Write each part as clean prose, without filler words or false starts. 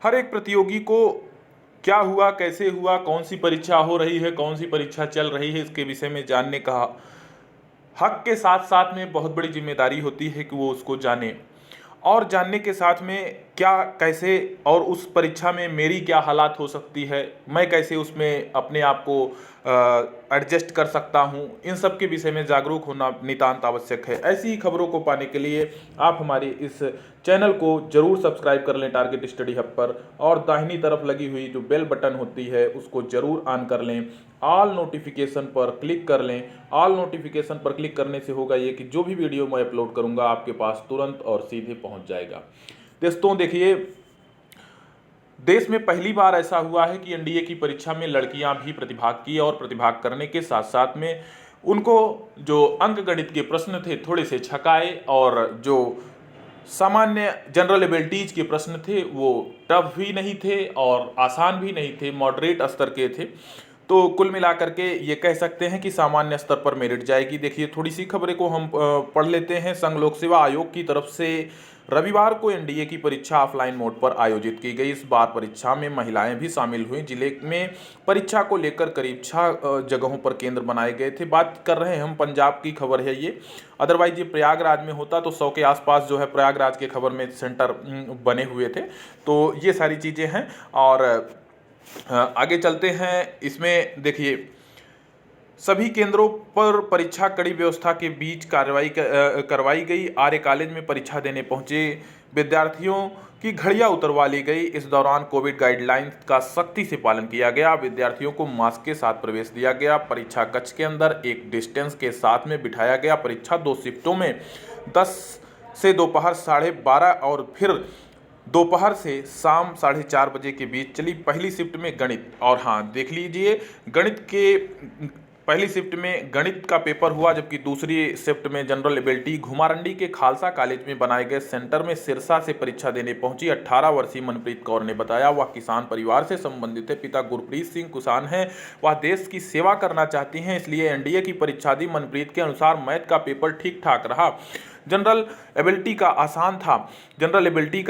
हर एक प्रतियोगी को क्या हुआ, कैसे हुआ, कौन सी परीक्षा हो रही है, कौन सी परीक्षा चल रही है, इसके विषय में जानने का हक के साथ साथ में बहुत बड़ी जिम्मेदारी होती है कि वो उसको जाने। और जानने के साथ में क्या, कैसे और उस परीक्षा में मेरी क्या हालात हो सकती है, मैं कैसे उसमें अपने आप को एडजस्ट कर सकता हूँ, इन सब के विषय में जागरूक होना नितांत आवश्यक है। ऐसी ही खबरों को पाने के लिए आप हमारे इस चैनल को जरूर सब्सक्राइब कर लें टारगेट स्टडी हब पर, और दाहिनी तरफ लगी हुई जो बेल बटन होती है उसको जरूर ऑन कर लें। ऑल नोटिफिकेशन पर क्लिक कर लें। ऑल नोटिफिकेशन पर क्लिक करने से होगा ये कि जो भी वीडियो मैं अपलोड करूंगा आपके पास तुरंत और सीधे पहुंच जाएगा। दोस्तों देखिए, देश में पहली बार ऐसा हुआ है कि एनडीए की परीक्षा में लड़कियां भी प्रतिभाग की, और प्रतिभाग करने के साथ साथ में उनको जो अंकगणित के प्रश्न थे थोड़े से छकाए, और जो सामान्य जनरल एबिलिटीज के प्रश्न थे वो टफ भी नहीं थे और आसान भी नहीं थे, मॉडरेट स्तर के थे। तो कुल मिलाकर के ये कह सकते हैं कि सामान्य स्तर पर मेरिट जाएगी। देखिए, थोड़ी सी खबरें को हम पढ़ लेते हैं। संघ लोक सेवा आयोग की तरफ से रविवार को एनडीए की परीक्षा ऑफलाइन मोड पर आयोजित की गई। इस बार परीक्षा में महिलाएं भी शामिल हुई। जिले में परीक्षा को लेकर करीब 6 जगहों पर केंद्र बनाए गए थे। बात कर रहे हैं हम पंजाब की खबर है ये, अदरवाइज ये प्रयागराज में होता तो 100 के आसपास जो है प्रयागराज के खबर में सेंटर बने हुए थे। तो ये सारी चीज़ें हैं। और आगे चलते हैं। इसमें देखिए, सभी केंद्रों पर परीक्षा कड़ी व्यवस्था के बीच करवाई गई। आर्य कॉलेज में परीक्षा देने पहुंचे विद्यार्थियों की घड़ियां उतरवा ली गई। इस दौरान कोविड गाइडलाइंस का सख्ती से पालन किया गया। विद्यार्थियों को मास्क के साथ प्रवेश दिया गया। परीक्षा कक्ष के अंदर एक डिस्टेंस के साथ में बिठाया गया। परीक्षा 2 शिफ्टों में 10 से दोपहर 12:30 और फिर दोपहर से शाम 4:30 बजे के बीच चली। पहली शिफ्ट में गणित, और हाँ देख लीजिए, पहली शिफ्ट में गणित का पेपर हुआ, जबकि दूसरी शिफ्ट में जनरल एबिलिटी। घुमारंडी के खालसा कॉलेज में बनाए गए सेंटर में सिरसा से परीक्षा देने पहुंची 18 वर्षीय मनप्रीत कौर ने बताया वह किसान परिवार से संबंधित है। पिता गुरप्रीत सिंह किसान हैं, वह देश की सेवा करना चाहती हैं, इसलिए एनडीए की परीक्षा दी। मनप्रीत के अनुसार मैथ का पेपर ठीक ठाक रहा। जनरल एबिलिटी का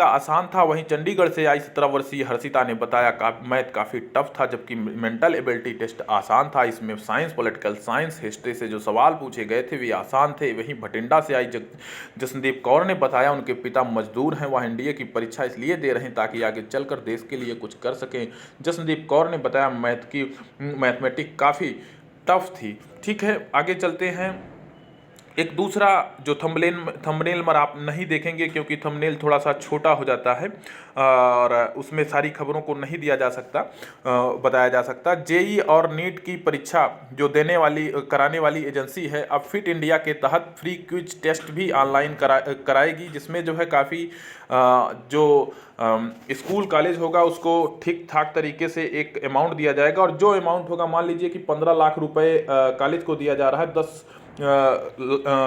आसान था। वहीं चंडीगढ़ से आई 17 वर्षीय हर्षिता ने बताया मैथ काफ़ी टफ था, जबकि मेंटल एबिलिटी टेस्ट आसान था। इसमें साइंस, पॉलिटिकल साइंस, हिस्ट्री से जो सवाल पूछे गए थे वे आसान थे। वहीं भटिंडा से आई जसनदीप कौर ने बताया उनके पिता मजदूर हैं, वह एनडीए की परीक्षा इसलिए दे रहे हैं ताकि आगे चलकर देश के लिए कुछ कर सकें। जसनदीप कौर ने बताया मैथमेटिक्स काफ़ी टफ थी। ठीक है, आगे चलते हैं। एक दूसरा जो थंबनेल पर आप नहीं देखेंगे क्योंकि थंबनेल थोड़ा सा छोटा हो जाता है और उसमें सारी खबरों को नहीं बताया जा सकता। जेई और नीट की परीक्षा जो कराने वाली एजेंसी है, अब फिट इंडिया के तहत फ्री क्विज टेस्ट भी ऑनलाइन कराएगी, जिसमें जो है काफ़ी जो स्कूल कॉलेज होगा उसको ठीक ठाक तरीके से एक अमाउंट दिया जाएगा। और जो अमाउंट होगा, मान लीजिए कि 15 लाख रुपए कॉलेज को दिया जा रहा है,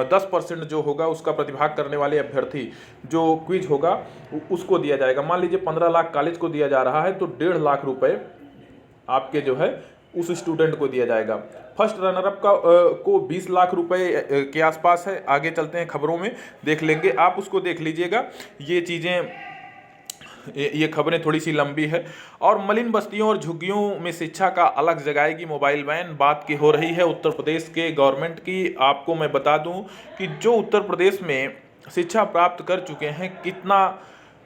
10% जो होगा उसका प्रतिभाग करने वाले अभ्यर्थी जो क्विज होगा उसको दिया जाएगा। मान लीजिए 15 लाख कॉलेज को दिया जा रहा है तो 1.5 लाख रुपए आपके जो है उस स्टूडेंट को दिया जाएगा। फर्स्ट रनरअप को 20 लाख रुपए के आसपास है। आगे चलते हैं, खबरों में देख लेंगे, आप उसको देख लीजिएगा। ये खबरें थोड़ी सी लंबी है। और मलिन बस्तियों और झुग्गियों में शिक्षा का अलग जगाएगी मोबाइल वैन, बात की हो रही है उत्तर प्रदेश के गवर्नमेंट की। आपको मैं बता दूं कि जो उत्तर प्रदेश में शिक्षा प्राप्त कर चुके हैं कितना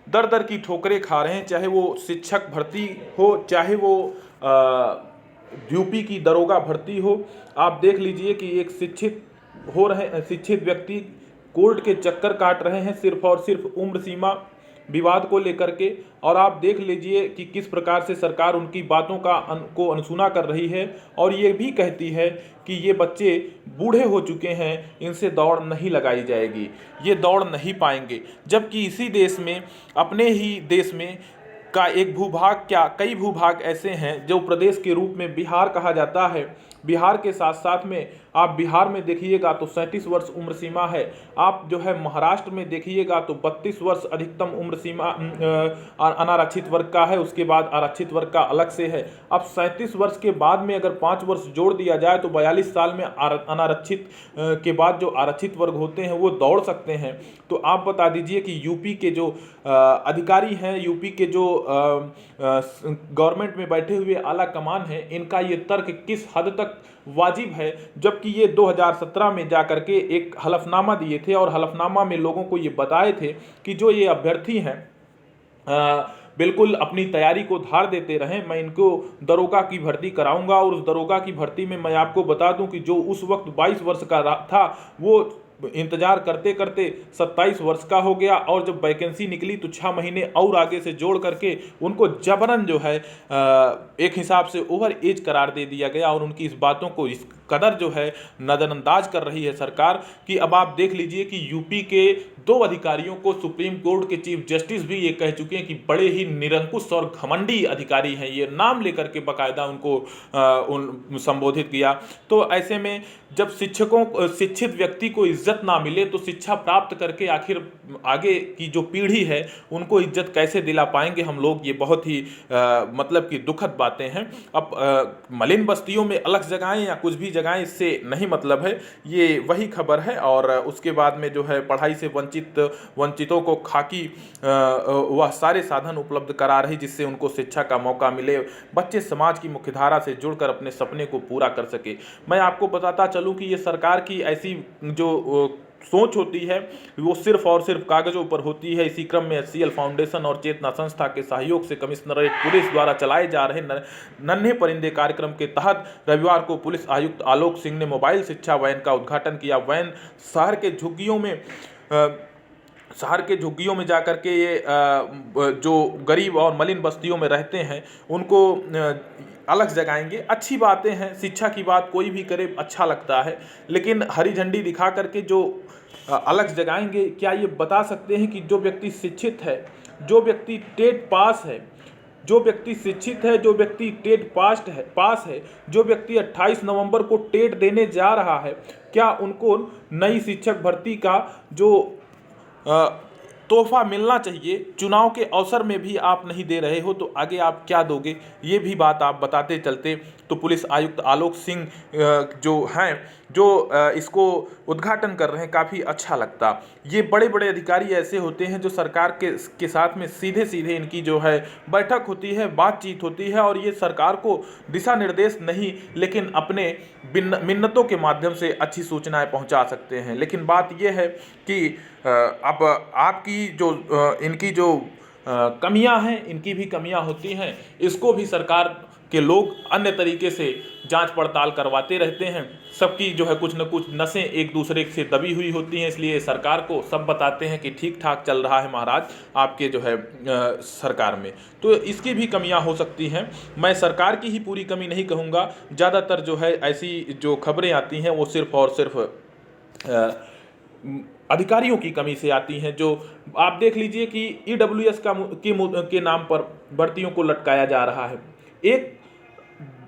दर दर की ठोकरें खा रहे हैं, चाहे वो शिक्षक भर्ती हो, चाहे वो यूपी की दरोगा भर्ती हो। आप देख लीजिए कि एक शिक्षित व्यक्ति कोर्ट के चक्कर काट रहे हैं सिर्फ और सिर्फ उम्र सीमा विवाद को लेकर के। और आप देख लीजिए कि किस प्रकार से सरकार उनकी बातों को अनसुना कर रही है और ये भी कहती है कि ये बच्चे बूढ़े हो चुके हैं, इनसे दौड़ नहीं लगाई जाएगी, ये दौड़ नहीं पाएंगे। जबकि इसी देश में, अपने ही देश में का एक भूभाग क्या कई भूभाग ऐसे हैं जो प्रदेश के रूप में बिहार कहा जाता है। बिहार के साथ साथ में आप बिहार में देखिएगा तो 37 वर्ष उम्र सीमा है। आप जो है महाराष्ट्र में देखिएगा तो 32 वर्ष अधिकतम उम्र सीमा अनारक्षित वर्ग का है, उसके बाद आरक्षित वर्ग का अलग से है। अब 37 वर्ष के बाद में अगर 5 वर्ष जोड़ दिया जाए तो 42 साल में अनारक्षित के बाद जो आरक्षित वर्ग होते हैं वो दौड़ सकते हैं। तो आप बता दीजिए कि यूपी के जो अधिकारी हैं, यूपी के जो गवर्नमेंट में बैठे हुए आला कमान है, इनका ये तर्क किस हद तक वाजिब है, जबकि ये 2017 में जाकर के एक हलफनामा दिए थे और हलफनामा में लोगों को ये बताए थे कि जो ये अभ्यर्थी हैं बिल्कुल अपनी तैयारी को धार देते रहें, मैं इनको दरोगा की भर्ती कराऊंगा। और उस दरोगा की भर्ती में मैं आपको बता दूं कि जो उस वक्त 22 वर्ष का था वो इंतजार करते करते 27 वर्ष का हो गया, और जब वैकेंसी निकली तो 6 महीने और आगे से जोड़ करके उनको जबरन जो है एक हिसाब से ओवर एज करार दे दिया गया। और उनकी इस बातों को इस कदर जो है नज़रअंदाज कर रही है सरकार कि अब आप देख लीजिए कि यूपी के 2 अधिकारियों को सुप्रीम कोर्ट के चीफ जस्टिस भी ये कह चुके हैं कि बड़े ही निरंकुश और घमंडी अधिकारी हैं, ये नाम लेकर के बाकायदा उनको संबोधित किया। तो ऐसे में जब शिक्षित व्यक्ति को इज्जत ना मिले तो शिक्षा प्राप्त करके आखिर आगे की जो पीढ़ी है उनको इज्जत कैसे दिला पाएंगे हम लोग, ये बहुत ही मतलब कि दुखद बातें हैं। अब मलिन बस्तियों में अलग जगहें या कुछ भी जगहें, इससे नहीं मतलब है, ये वही खबर है। और उसके बाद में जो है पढ़ाई से वंचितों को खाकी वह सारे साधन उपलब्ध करा रही जिससे उनको शिक्षा का मौका मिले, बच्चे समाज की मुख्यधारा से जुड़कर अपने सपने को पूरा कर सके। मैं आपको बताता चलूं कि ये सरकार की ऐसी जो सोच होती है वो सिर्फ और सिर्फ कागजों पर होती है। इसी क्रम में HCL फाउंडेशन और चेतना संस्था के सहयोग से कमिश्नरेट पुलिस द्वारा चलाए जा रहे नन्हे परिंदे कार्यक्रम के तहत रविवार को पुलिस आयुक्त आलोक सिंह ने मोबाइल शिक्षा वैन का उद्घाटन किया। वैन शहर के झुग्गियों में जाकर के ये जो गरीब और मलिन बस्तियों में रहते हैं उनको अलग जगाएंगे। अच्छी बातें हैं, शिक्षा की बात कोई भी करे अच्छा लगता है, लेकिन हरी झंडी दिखा करके जो अलग जगाएंगे, क्या ये बता सकते हैं कि जो व्यक्ति शिक्षित है, जो व्यक्ति टेट पास है, जो व्यक्ति शिक्षित है, जो व्यक्ति टेट पास है, जो व्यक्ति 28 नवंबर को टेट देने जा रहा है, क्या उनको नई शिक्षक भर्ती का जो तोहफा मिलना चाहिए? चुनाव के अवसर में भी आप नहीं दे रहे हो तो आगे आप क्या दोगे? ये भी बात आप बताते चलते तो पुलिस आयुक्त आलोक सिंह जो हैं, जो इसको उद्घाटन कर रहे हैं, काफ़ी अच्छा लगता। ये बड़े बड़े अधिकारी ऐसे होते हैं जो सरकार के साथ में सीधे सीधे इनकी जो है बैठक होती है, बातचीत होती है, और ये सरकार को दिशा निर्देश नहीं लेकिन अपने मिन्नतों के माध्यम से अच्छी सूचनाएं पहुंचा सकते हैं। लेकिन बात यह है कि अब आपकी जो इनकी जो कमियां हैं, इनकी भी कमियां होती हैं, इसको भी सरकार के लोग अन्य तरीके से जांच पड़ताल करवाते रहते हैं। सबकी जो है कुछ न कुछ नसें एक दूसरे से दबी हुई होती हैं, इसलिए सरकार को सब बताते हैं कि ठीक ठाक चल रहा है महाराज आपके जो है सरकार में। तो इसकी भी कमियां हो सकती हैं। मैं सरकार की ही पूरी कमी नहीं कहूँगा, ज़्यादातर जो है ऐसी जो खबरें आती हैं वो सिर्फ और सिर्फ अधिकारियों की कमी से आती हैं। जो आप देख लीजिए कि EWS के नाम पर भर्तियों को लटकाया जा रहा है। एक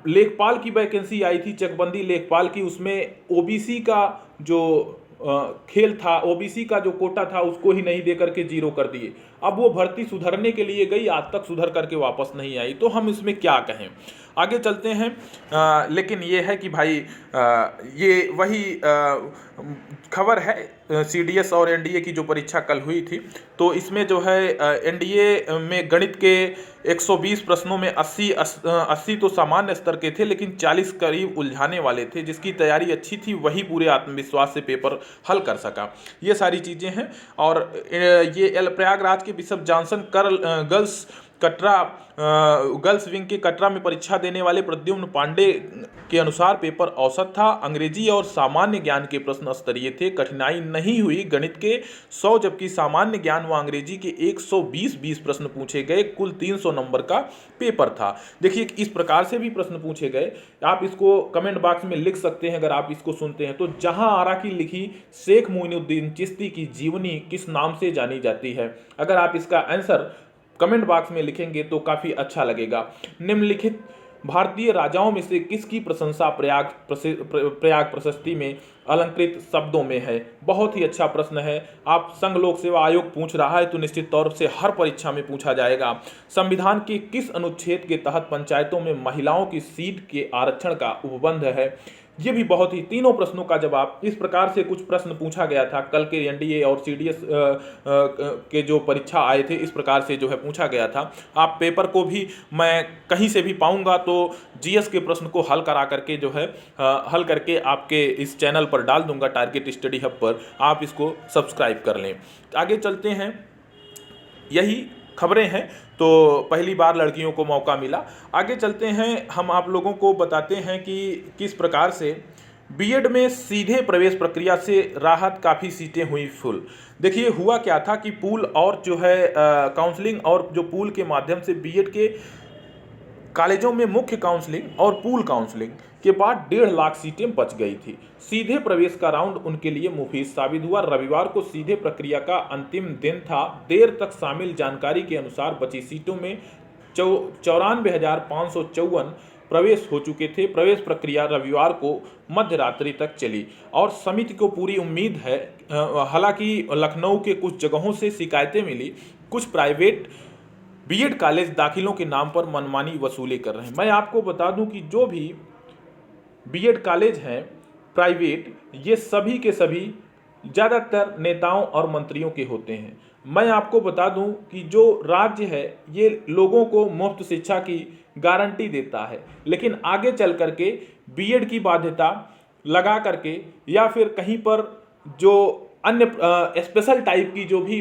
लेखपाल की वैकेंसी आई थी, चकबंदी लेखपाल की, उसमें OBC का जो खेल था, OBC का जो कोटा था उसको ही नहीं दे करके 0 कर दिए। अब वो भर्ती सुधरने के लिए गई, आज तक सुधर करके वापस नहीं आई। तो हम इसमें क्या कहें, आगे चलते हैं। लेकिन ये है कि भाई ये वही खबर है CDS और NDA की जो परीक्षा कल हुई थी, तो इसमें जो है NDA में गणित के 120 प्रश्नों में 80 तो सामान्य स्तर के थे, लेकिन 40 करीब उलझाने वाले थे। जिसकी तैयारी अच्छी थी वही पूरे आत्मविश्वास से पेपर हल कर सका। ये सारी चीज़ें हैं। और ये प्रयागराज के बिशप जॉनसन गर्ल्स विंग के कटरा में परीक्षा देने वाले प्रद्युम्न पांडे के अनुसार पेपर औसत था। अंग्रेजी और सामान्य ज्ञान के प्रश्न स्तरीय थे, कठिनाई नहीं हुई। गणित के 100 जबकि सामान्य ज्ञान व अंग्रेजी के 120 प्रश्न पूछे गए। कुल 300 नंबर का पेपर था। देखिए इस प्रकार से भी प्रश्न पूछे गए। आप इसको कमेंट बॉक्स में लिख सकते हैं अगर आप इसको सुनते हैं तो। जहां आरा की लिखी शेख मोइनुद्दीन चिश्ती की जीवनी किस नाम से जानी जाती है? अगर आप इसका आंसर कमेंट बॉक्स में लिखेंगे तो काफ़ी अच्छा लगेगा। निम्नलिखित भारतीय राजाओं में से किसकी प्रशंसा प्रयाग प्रशस्ति में अलंकृत शब्दों में है? बहुत ही अच्छा प्रश्न है। आप संघ लोक सेवा आयोग पूछ रहा है तो निश्चित तौर से हर परीक्षा में पूछा जाएगा। संविधान के किस अनुच्छेद के तहत पंचायतों में महिलाओं की सीट के आरक्षण का उपबंध है? ये भी बहुत ही, तीनों प्रश्नों का जवाब इस प्रकार से कुछ प्रश्न पूछा गया था। कल के एनडीए और सीडीएस के जो परीक्षा आए थे, इस प्रकार से जो है पूछा गया था। आप पेपर को भी मैं कहीं से भी पाऊंगा तो जीएस के प्रश्न को हल करा करके जो है हल करके आपके इस चैनल पर डाल दूंगा, टारगेट स्टडी हब पर। आप इसको सब्सक्राइब कर लें। आगे चलते हैं, यही खबरें हैं। तो पहली बार लड़कियों को मौका मिला। आगे चलते हैं, हम आप लोगों को बताते हैं कि किस प्रकार से बीएड में सीधे प्रवेश प्रक्रिया से राहत, काफ़ी सीटें हुई फुल। देखिए हुआ क्या था कि पूल और जो है काउंसलिंग और जो पूल के माध्यम से बीएड के कॉलेजों में मुख्य काउंसलिंग और पूल काउंसलिंग के बाद 1.5 लाख सीटें बच गई थी। सीधे प्रवेश का राउंड उनके लिए मुफीद साबित हुआ। रविवार को सीधे प्रक्रिया का अंतिम दिन था। देर तक शामिल जानकारी के अनुसार बची सीटों में 94,554 प्रवेश हो चुके थे। प्रवेश प्रक्रिया रविवार को मध्य रात्रि तक चली और समिति को पूरी उम्मीद है, हालांकि लखनऊ के कुछ जगहों से शिकायतें मिली, कुछ प्राइवेट बीएड कॉलेज दाखिलों के नाम पर मनमानी वसूली कर रहे हैं। मैं आपको बता दूं कि जो भी बीएड कॉलेज हैं प्राइवेट, ये सभी के सभी ज़्यादातर नेताओं और मंत्रियों के होते हैं। मैं आपको बता दूं कि जो राज्य है ये लोगों को मुफ्त शिक्षा की गारंटी देता है, लेकिन आगे चल करके बीएड की बाध्यता लगा करके या फिर कहीं पर जो अन्य स्पेशल टाइप की जो भी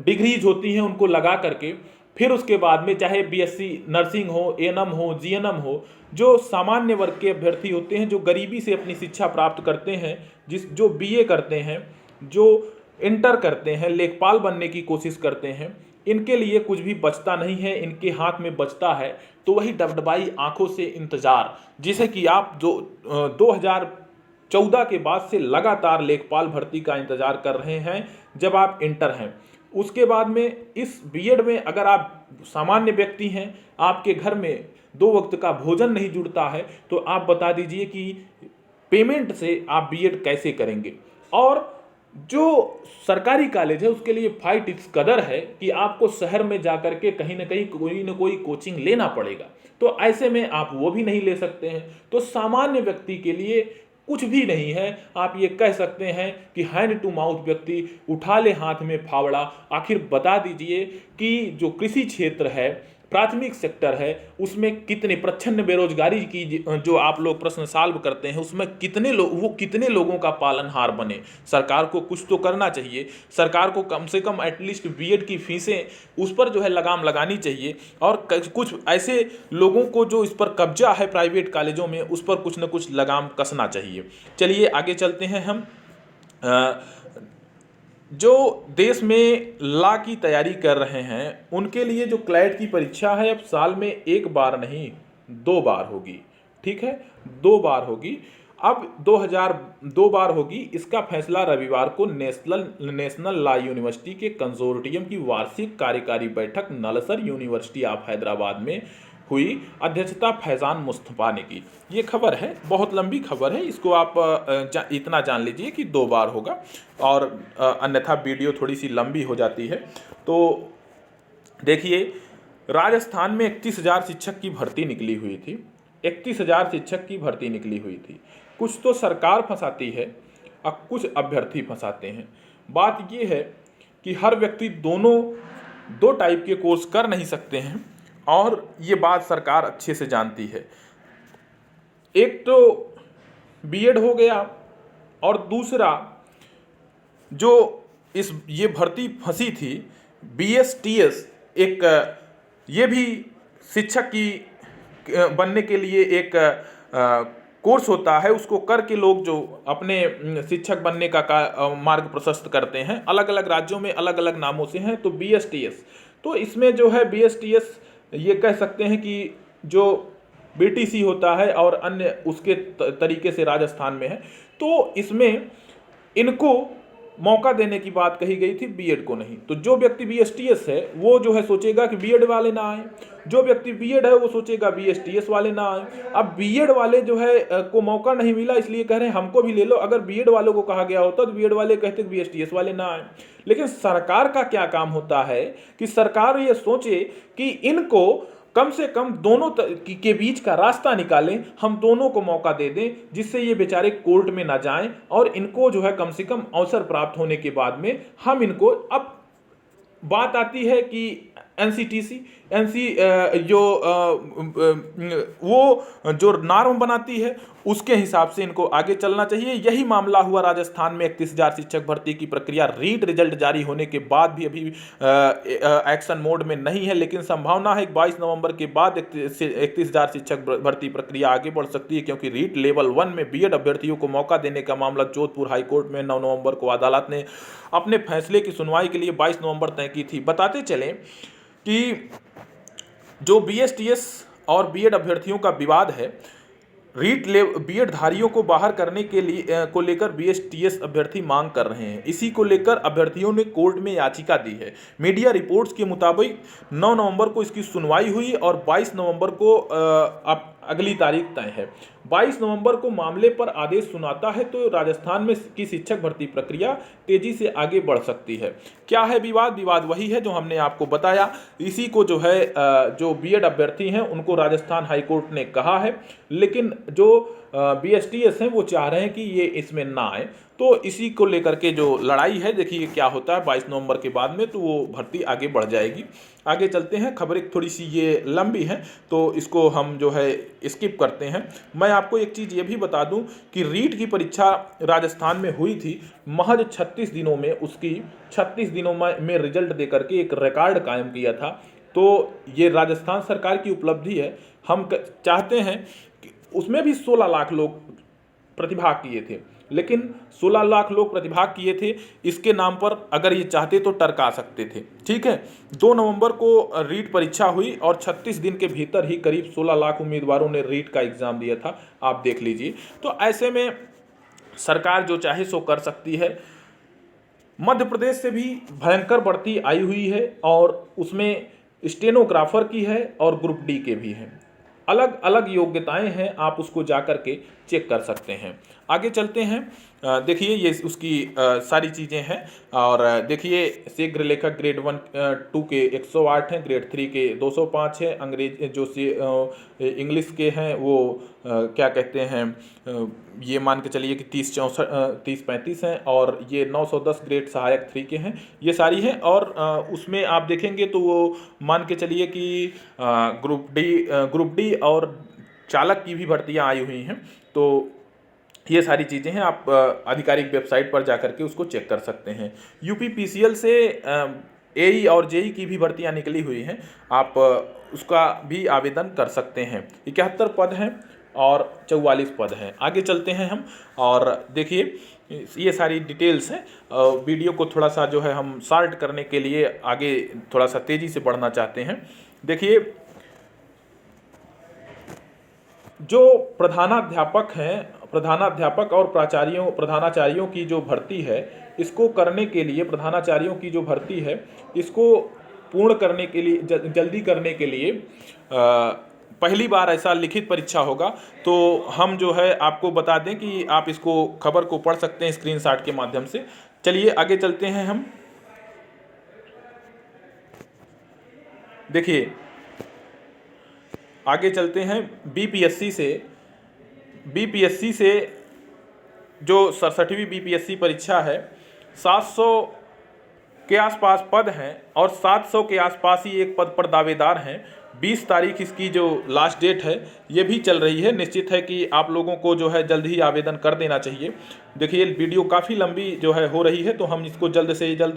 डिग्रीज होती हैं उनको लगा करके फिर उसके बाद में चाहे बीएससी नर्सिंग हो, एएनएम हो, जीएनएम हो, जो सामान्य वर्ग के अभ्यर्थी होते हैं, जो गरीबी से अपनी शिक्षा प्राप्त करते हैं, जो बीए करते हैं, जो इंटर करते हैं, लेखपाल बनने की कोशिश करते हैं, इनके लिए कुछ भी बचता नहीं है। इनके हाथ में बचता है तो वही डबडबाई आंखों से इंतजार, जिसे कि आप जो 2014 के बाद से लगातार लेखपाल भर्ती का इंतजार कर रहे हैं जब आप इंटर हैं। उसके बाद में इस बीएड में अगर आप सामान्य व्यक्ति हैं, आपके घर में 2 वक्त का भोजन नहीं जुड़ता है, तो आप बता दीजिए कि पेमेंट से आप बीएड कैसे करेंगे। और जो सरकारी कॉलेज है उसके लिए फाइट इस कदर है कि आपको शहर में जाकर के कहीं ना कहीं कोई ना कोई कोचिंग लेना पड़ेगा, तो ऐसे में आप वो भी नहीं ले सकते हैं। तो सामान्य व्यक्ति के लिए कुछ भी नहीं है। आप ये कह सकते हैं कि हैंड टू माउथ व्यक्ति उठा ले हाथ में फावड़ा। आखिर बता दीजिए कि जो कृषि क्षेत्र है, प्राथमिक सेक्टर है, उसमें कितने प्रच्छन्न बेरोजगारी की जो आप लोग प्रश्न सॉल्व करते हैं, उसमें कितने लोगों का पालनहार बने। सरकार को कुछ तो करना चाहिए। सरकार को कम से कम एटलीस्ट बीएड की फीसें उस पर जो है लगाम लगानी चाहिए और कुछ ऐसे लोगों को जो इस पर कब्जा है प्राइवेट कॉलेजों में, उस पर कुछ न कुछ लगाम कसना चाहिए। चलिए आगे चलते हैं हम। जो देश में लॉ की तैयारी कर रहे हैं उनके लिए जो क्लैट की परीक्षा है अब साल में 1 बार नहीं 2 बार होगी। ठीक है, 2 बार होगी। अब 2 बार होगी। इसका फैसला रविवार को नेशनल लॉ यूनिवर्सिटी के कंसोर्टियम की वार्षिक कार्यकारी बैठक नलसर यूनिवर्सिटी ऑफ हैदराबाद में हुई। अध्यक्षता फैजान मुस्तफा ने की। ये खबर है, बहुत लंबी खबर है, इसको आप इतना जान लीजिए कि 2 बार होगा और अन्यथा वीडियो थोड़ी सी लंबी हो जाती है। तो देखिए, राजस्थान में 31,000 शिक्षक की भर्ती निकली हुई थी। 31,000 शिक्षक की भर्ती निकली हुई थी। कुछ तो सरकार फंसाती है और कुछ अभ्यर्थी फंसाते हैं। बात ये है कि हर व्यक्ति दो टाइप के कोर्स कर नहीं सकते हैं और ये बात सरकार अच्छे से जानती है। एक तो बीएड हो गया और दूसरा जो ये भर्ती फंसी थी बीएसटीएस, एक ये भी शिक्षक की बनने के लिए एक कोर्स होता है। उसको करके लोग जो अपने शिक्षक बनने का मार्ग प्रशस्त करते हैं। अलग अलग राज्यों में अलग अलग नामों से हैं। तो बीएसटीएस, तो इसमें जो है बीएसटीएस ये कह सकते हैं कि जो बीटीसी होता है और अन्य उसके तरीके से राजस्थान में है। तो इसमें इनको मौका देने की बात कही गई थी, बीएड को नहीं। तो जो व्यक्ति बीएसटीएस है वो जो है सोचेगा कि बीएड वाले ना आए, जो व्यक्ति बीएड है वो सोचेगा बीएसटीएस वाले ना आए। अब बीएड वाले जो है को मौका नहीं मिला, इसलिए कह रहे हैं हमको भी ले लो। अगर बीएड वालों को कहा गया होता तो बीएड वाले कहते बीएसटीएस वाले ना आए। लेकिन सरकार का क्या काम होता है कि सरकार ये सोचे कि इनको कम से कम दोनों के बीच का रास्ता निकालें, हम दोनों को मौका दे दें, जिससे ये बेचारे कोर्ट में ना जाएं और इनको जो है कम से कम अवसर प्राप्त होने के बाद में हम इनको। अब बात आती है कि एनसीटीसी वो जो नॉर्म बनाती है उसके हिसाब से इनको आगे चलना चाहिए। यही मामला हुआ राजस्थान में 31,000 शिक्षक भर्ती की प्रक्रिया रीट रिजल्ट जारी होने के बाद भी अभी एक्शन मोड में नहीं है, लेकिन संभावना है कि 22 नवंबर के बाद 31,000 शिक्षक भर्ती प्रक्रिया आगे बढ़ सकती है, क्योंकि रीट लेवल 1 में बीएड अभ्यर्थियों को मौका देने का मामला जोधपुर हाईकोर्ट में 9 नवंबर को अदालत ने अपने फैसले की सुनवाई के लिए 22 नवंबर तय की थी। बताते चले कि जो बीएसटीएस और बीएड अभ्यर्थियों का विवाद है, बीएड धारियों को बाहर करने के लिए को लेकर बीएसटीएस अभ्यर्थी मांग कर रहे हैं। इसी को लेकर अभ्यर्थियों ने कोर्ट में याचिका दी है। मीडिया रिपोर्ट्स के मुताबिक 9 नवंबर को इसकी सुनवाई हुई और 22 नवंबर को अब अगली तारीख तय है। 22 नवंबर को मामले पर आदेश सुनाता है तो राजस्थान में की शिक्षक भर्ती प्रक्रिया तेजी से आगे बढ़ सकती है। क्या है विवाद? विवाद वही है जो हमने आपको बताया। इसी को जो है जो बीएड अभ्यर्थी हैं उनको राजस्थान हाईकोर्ट ने कहा है, लेकिन जो बीएसटीएस हैं वो चाह रहे हैं कि ये इसमें ना आए। तो इसी को लेकर के जो लड़ाई है, देखिए क्या होता है 22 नवंबर के बाद में, तो वो भर्ती आगे बढ़ जाएगी। आगे चलते हैं, खबरें थोड़ी सी ये लंबी हैं तो इसको हम जो है स्किप करते हैं। मैं आपको एक चीज़ ये भी बता दूं कि रीट की परीक्षा राजस्थान में हुई थी, महज 36 दिनों में उसकी 36 दिनों में रिजल्ट दे करके एक रिकॉर्ड कायम किया था। तो ये राजस्थान सरकार की उपलब्धि है। हम चाहते हैं कि उसमें भी 16 लाख लोग प्रतिभाग किए थे, लेकिन 16 लाख लोग प्रतिभाग किए थे, इसके नाम पर अगर ये चाहते तो टरका सकते थे। ठीक है, 2 नवंबर को रीट परीक्षा हुई और 36 दिन के भीतर ही करीब 16 लाख उम्मीदवारों ने रीट का एग्जाम दिया था, आप देख लीजिए। तो ऐसे में सरकार जो चाहे सो कर सकती है। मध्य प्रदेश से भी भयंकर बढ़ती आई हुई है और उसमें स्टेनोग्राफर की है और ग्रुप डी के भी हैं। अलग अलग योग्यताएं हैं, आप उसको जा कर के चेक कर सकते हैं। आगे चलते हैं, देखिए ये उसकी सारी चीज़ें हैं। और देखिए शीघ्र लेखक ग्रेड 1-2 के 108 हैं, ग्रेड 3 के 205 है, अंग्रेज जो इंग्लिश के हैं वो क्या कहते हैं, ये मान के चलिए कि 30-35 हैं, और ये 910 ग्रेड सहायक 3 के हैं, ये सारी हैं। और उसमें आप देखेंगे तो वो मान के चलिए कि ग्रुप डी और चालक की भी भर्तियां आई हुई हैं। तो ये सारी चीज़ें हैं, आप आधिकारिक वेबसाइट पर जाकर के उसको चेक कर सकते हैं। यूपीपीसीएल से एई और जेई की भी भर्तियां निकली हुई हैं, आप उसका भी आवेदन कर सकते हैं। 71 पद हैं और 44 पद हैं। आगे चलते हैं हम, और देखिए ये सारी डिटेल्स हैं। वीडियो को थोड़ा सा जो है हम शार्ट करने के लिए आगे थोड़ा सा तेज़ी से बढ़ना चाहते हैं। देखिए जो प्रधानाध्यापक और प्रधानाचार्यों की जो भर्ती है, इसको करने के लिए, प्रधानाचार्यों की जो भर्ती है इसको पूर्ण करने के लिए, जल्दी करने के लिए पहली बार ऐसा लिखित परीक्षा होगा। तो हम जो है आपको बता दें कि आप इसको खबर को पढ़ सकते हैं स्क्रीनशॉट के माध्यम से। चलिए आगे चलते हैं हम। देखिए आगे चलते हैं, बीपीएससी से जो 67वीं बीपीएससी परीक्षा है, 700 के आसपास पद हैं और 700 के आसपास ही एक पद पर दावेदार हैं। 20 तारीख इसकी जो लास्ट डेट है ये भी चल रही है। निश्चित है कि आप लोगों को जो है जल्द ही आवेदन कर देना चाहिए। देखिए वीडियो काफ़ी लंबी जो है हो रही है, तो हम इसको जल्द से जल्द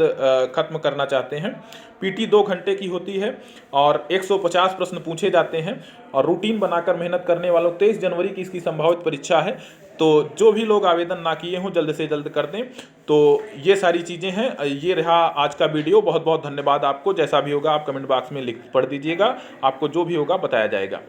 ख़त्म करना चाहते हैं। पीटी 2 घंटे की होती है और 150 प्रश्न पूछे जाते हैं, और रूटीन बनाकर मेहनत करने वालों 23 जनवरी की इसकी संभावित परीक्षा है। तो जो भी लोग आवेदन ना किए हों जल्द से जल्द कर दें। तो ये सारी चीज़ें हैं। ये रहा आज का वीडियो। बहुत बहुत धन्यवाद आपको। जैसा भी होगा आप कमेंट बॉक्स में लिख पढ़ दीजिएगा, आपको जो भी होगा बताया जाएगा।